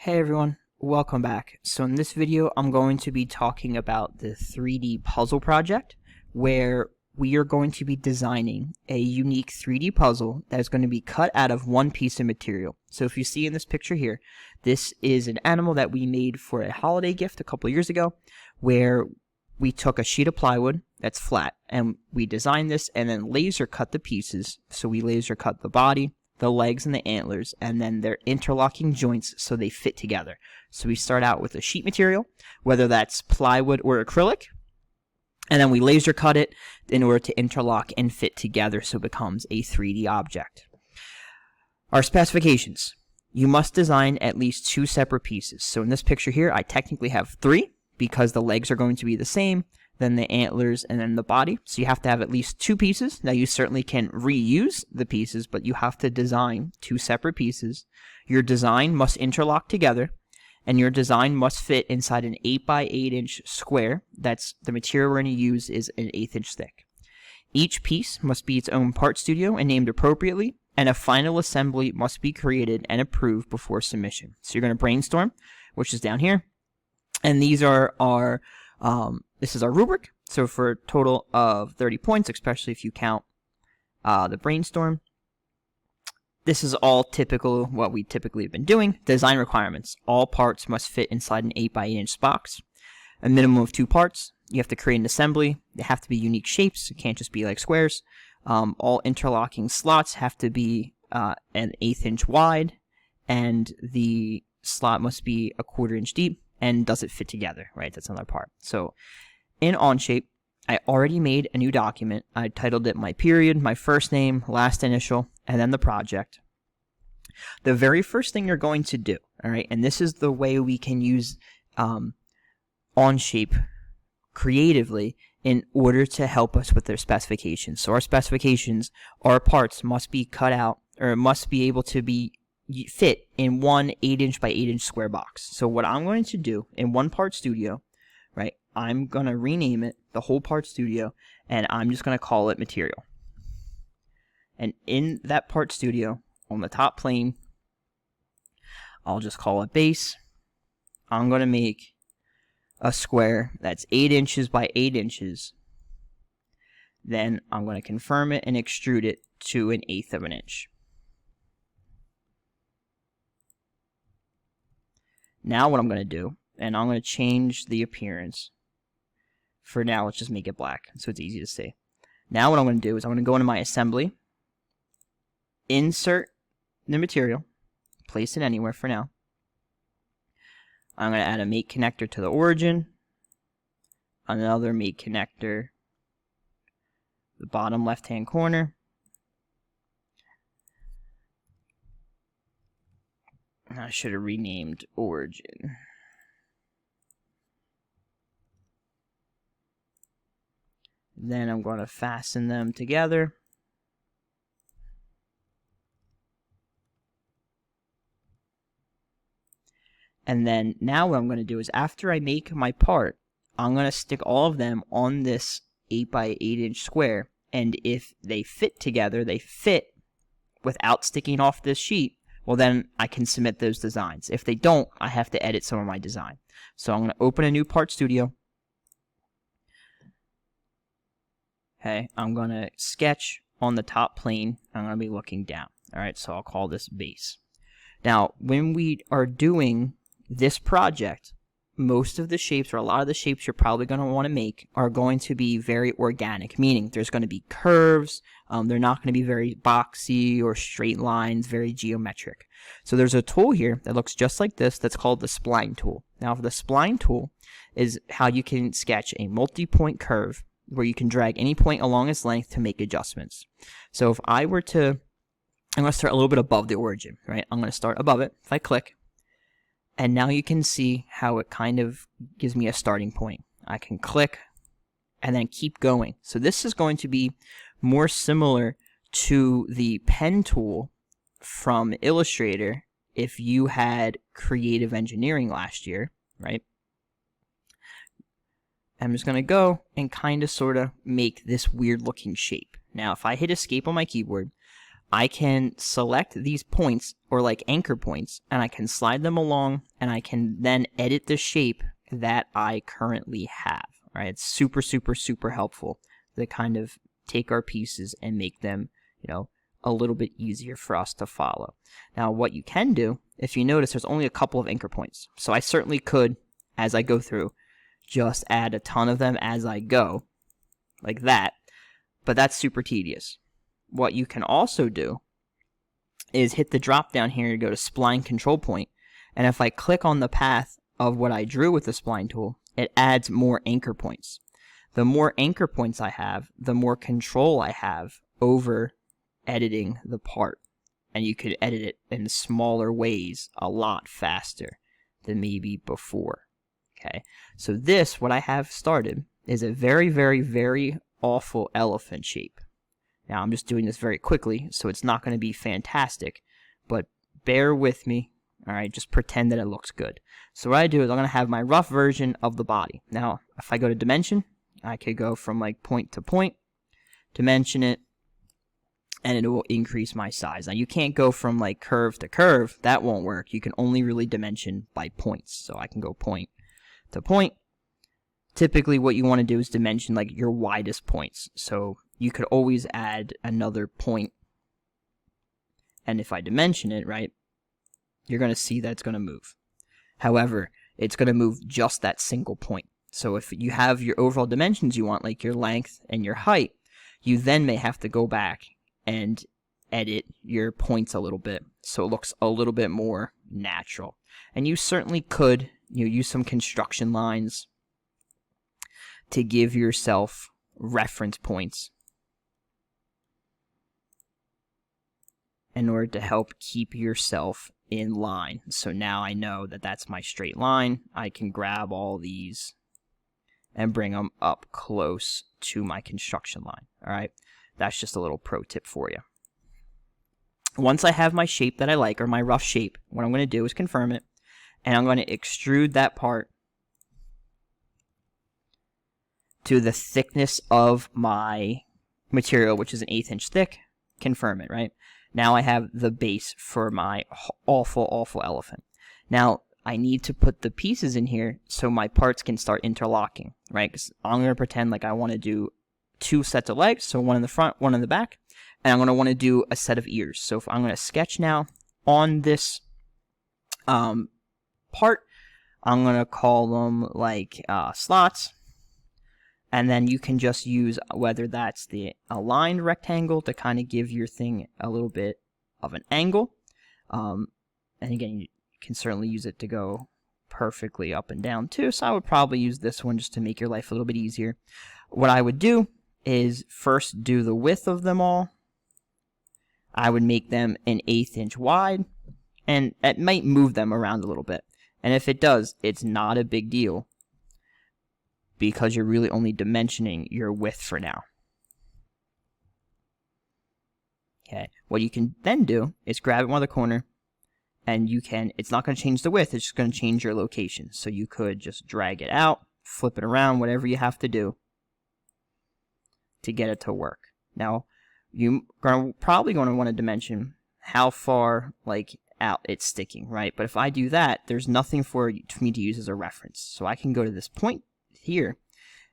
Hey everyone, welcome back. So in this video, I'm going to be talking about the 3D puzzle project, where we are going to be designing a unique 3D puzzle that is going to be cut out of one piece of material. So if you see in this picture here, this is an animal that we made for a holiday gift a couple years ago, where we took a sheet of plywood that's flat and we designed this and then laser cut the pieces. So we laser cut the body, the legs, and the antlers, and then their interlocking joints so they fit together. So we start out with a sheet material, whether that's plywood or acrylic, and then we laser cut it in order to interlock and fit together so it becomes a 3D object. Our specifications. You must design at least 2 separate pieces. So in this picture here, I technically have 3 because the legs are going to be the same, then the antlers, and then the body. So you have to have at least 2 pieces. Now you certainly can reuse the pieces, but you have to design 2 separate pieces. Your design must interlock together, and your design must fit inside an 8 by 8 inch square. That's the material we're going to use is an 1/8 inch thick. Each piece must be its own part studio and named appropriately, and a final assembly must be created and approved before submission. So you're going to brainstorm, which is down here, and these are our this is our rubric, so for a total of 30 points, especially if you count the brainstorm. This is all typical, what we typically have been doing. Design requirements. All parts must fit inside an 8 by 8 inch box. A minimum of 2 parts. You have to create an assembly. They have to be unique shapes. It can't just be like squares. All interlocking slots have to be an 1/8 inch wide, and the slot must be a 1/4 inch deep. And does it fit together, right? That's another part. So in Onshape, I already made a new document. I titled it my period, my first name, last initial, and then the project. The very first thing you're going to do, all right, and this is the way we can use Onshape creatively in order to help us with their specifications. So our specifications, our parts must be cut out, or must be able to be fit in one 8 inch by 8 inch square box. So what I'm going to do in one part studio, right, I'm going to rename it the whole part studio, and I'm just going to call it material. And in that part studio, on the top plane, I'll just call it base. I'm going to make a square that's 8 inches by 8 inches. Then I'm going to confirm it and extrude it to an 1/8 of an inch. Now what I'm going to do, and I'm going to change the appearance. For now, let's just make it black so it's easy to see. Now what I'm going to do is I'm going to go into my assembly, insert the material, place it anywhere for now. I'm going to add a mate connector to the origin, another mate connector, the bottom left-hand corner. I should have renamed origin. Then I'm going to fasten them together. And then now what I'm going to do is after I make my part, I'm going to stick all of them on this 8 by 8 inch square. And if they fit together, they fit without sticking off this sheet, well then I can submit those designs. If they don't, I have to edit some of my design. So I'm going to open a new part studio. Okay, I'm going to sketch on the top plane. I'm going to be looking down. Alright, so I'll call this base. Now, when we are doing this project, most of the shapes, or a lot of the shapes you're probably going to want to make, are going to be very organic, meaning there's going to be curves. They're not going to be very boxy or straight lines, very geometric. So there's a tool here that looks just like this that's called the spline tool. Now, the spline tool is how you can sketch a multi-point curve where you can drag any point along its length to make adjustments. So if I were to, I'm going to start a little bit above the origin, right? I'm going to start above it. If I click, and now you can see how it kind of gives me a starting point. I can click and then keep going. So this is going to be more similar to the pen tool from Illustrator if you had creative engineering last year, right? I'm just going to go and kind of sort of make this weird looking shape. Now if I hit escape on my keyboard, I can select these points, or like anchor points, and I can slide them along, and I can then edit the shape that I currently have. Right? It's super, super, super helpful to kind of take our pieces and make them, a little bit easier for us to follow. Now, what you can do, if you notice, there's only a couple of anchor points. So I certainly could, as I go through, just add a ton of them as I go, like that, but that's super tedious. What you can also do is hit the drop down here to go to spline control point, and if I click on the path of what I drew with the spline tool, it adds more anchor points. The more anchor points I have, the more control I have over editing the part, and you could edit it in smaller ways a lot faster than maybe before. Okay, so this, what I have started, is a very, very, very awful elephant shape. Now, I'm just doing this very quickly, so it's not going to be fantastic, but bear with me, alright? Just pretend that it looks good. So what I do is I'm going to have my rough version of the body. Now, if I go to dimension, I could go from like point to point, dimension it, and it will increase my size. Now, you can't go from like curve to curve. That won't work. You can only really dimension by points. So I can go point to point. Typically, what you want to do is dimension like your widest points. So you could always add another point, and if I dimension it, right, you're going to see that it's going to move. However, it's going to move just that single point. So if you have your overall dimensions you want, like your length and your height, you then may have to go back and edit your points a little bit so it looks a little bit more natural. And you certainly could use some construction lines to give yourself reference points in order to help keep yourself in line. So now I know that that's my straight line. I can grab all these and bring them up close to my construction line. All right, that's just a little pro tip for you. Once I have my shape that I like, or my rough shape, what I'm going to do is confirm it, and I'm going to extrude that part to the thickness of my material, which is an 1/8 inch thick. Confirm it, right? Now I have the base for my awful, awful elephant. Now I need to put the pieces in here so my parts can start interlocking, right? Because I'm going to pretend like I want to do 2 sets of legs, so one in the front, one in the back, and I'm going to want to do a set of ears. So if I'm going to sketch now on this part, I'm going to call them like slots. And then you can just use whether that's the aligned rectangle to kind of give your thing a little bit of an angle. And again, you can certainly use it to go perfectly up and down too. So I would probably use this one just to make your life a little bit easier. What I would do is first do the width of them all. I would make them an 1/8 inch wide, and it might move them around a little bit. And if it does, it's not a big deal, because you're really only dimensioning your width for now. Okay, what you can then do is grab it one of the corner, and it's not going to change the width, it's just going to change your location. So you could just drag it out, flip it around, whatever you have to do to get it to work. Now, you're probably going to want to dimension how far out it's sticking, right? But if I do that, there's nothing for me to use as a reference. So I can go to this point here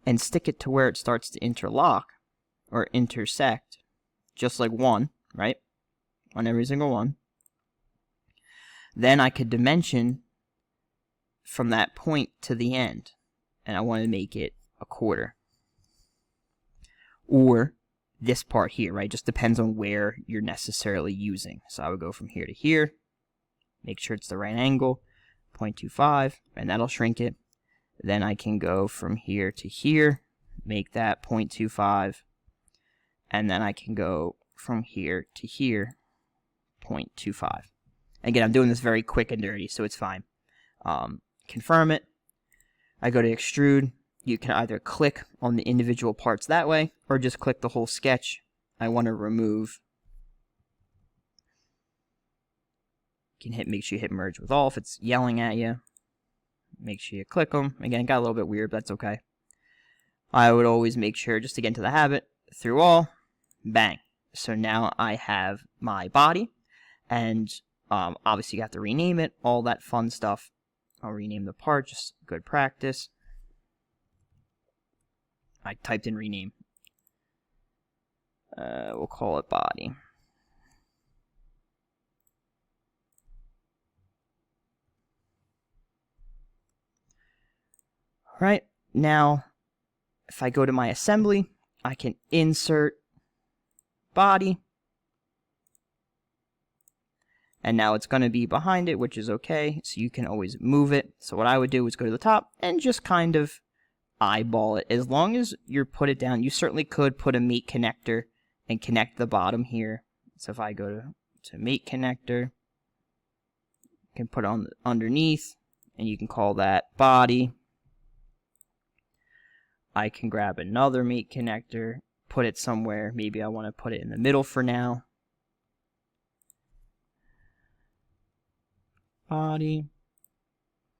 and stick it to where it starts to interlock or intersect, just like one, right? On every single one. Then I could dimension from that point to the end, and I want to make it 1/4. Or this part here, right? Just depends on where you're necessarily using. So I would go from here to here, make sure it's the right angle, 0.25, and that'll shrink it. Then I can go from here to here, make that 0.25, and then I can go from here to here, 0.25. Again, I'm doing this very quick and dirty, so it's fine. Confirm it. I go to extrude. You can either click on the individual parts that way, or just click the whole sketch. I want to remove. You can make sure you hit merge with all if it's yelling at you. Make sure you click them. Again, it got a little bit weird, but that's okay. I would always make sure, just to get into the habit, through all, bang. So now I have my body, and obviously you have to rename it, all that fun stuff. I'll rename the part, just good practice. I typed in rename. We'll call it body. All right, now if I go to my assembly, I can insert body. And now it's going to be behind it, which is okay, so you can always move it. So what I would do is go to the top and just kind of eyeball it. As long as you put it down, you certainly could put a mate connector and connect the bottom here. So if I go to mate connector, you can put it on underneath, and you can call that body. I can grab another mate connector, put it somewhere. Maybe I want to put it in the middle for now. Body.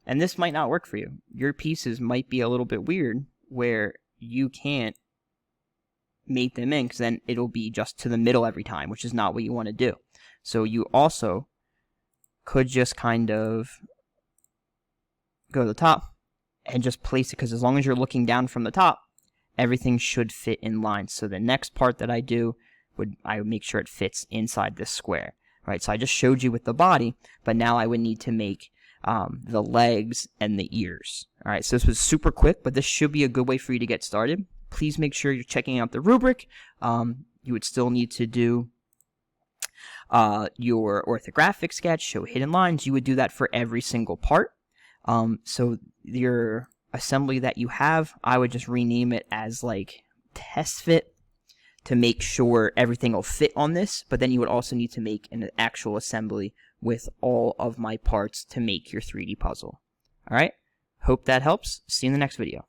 And this might not work for you. Your pieces might be a little bit weird where you can't mate them in, because then it'll be just to the middle every time, which is not what you want to do. So you also could just kind of go to the top and just place it, because as long as you're looking down from the top, everything should fit in line. So the next part that I do I would make sure it fits inside this square. Right, so I just showed you with the body, but now I would need to make the legs and the ears. All right, so this was super quick, but this should be a good way for you to get started. Please make sure you're checking out the rubric. You would still need to do your orthographic sketch, show hidden lines. You would do that for every single part. So your assembly that you have, I would just rename it as like test fit, to make sure everything will fit on this, but then you would also need to make an actual assembly with all of my parts to make your 3D puzzle. All right, hope that helps. See you in the next video.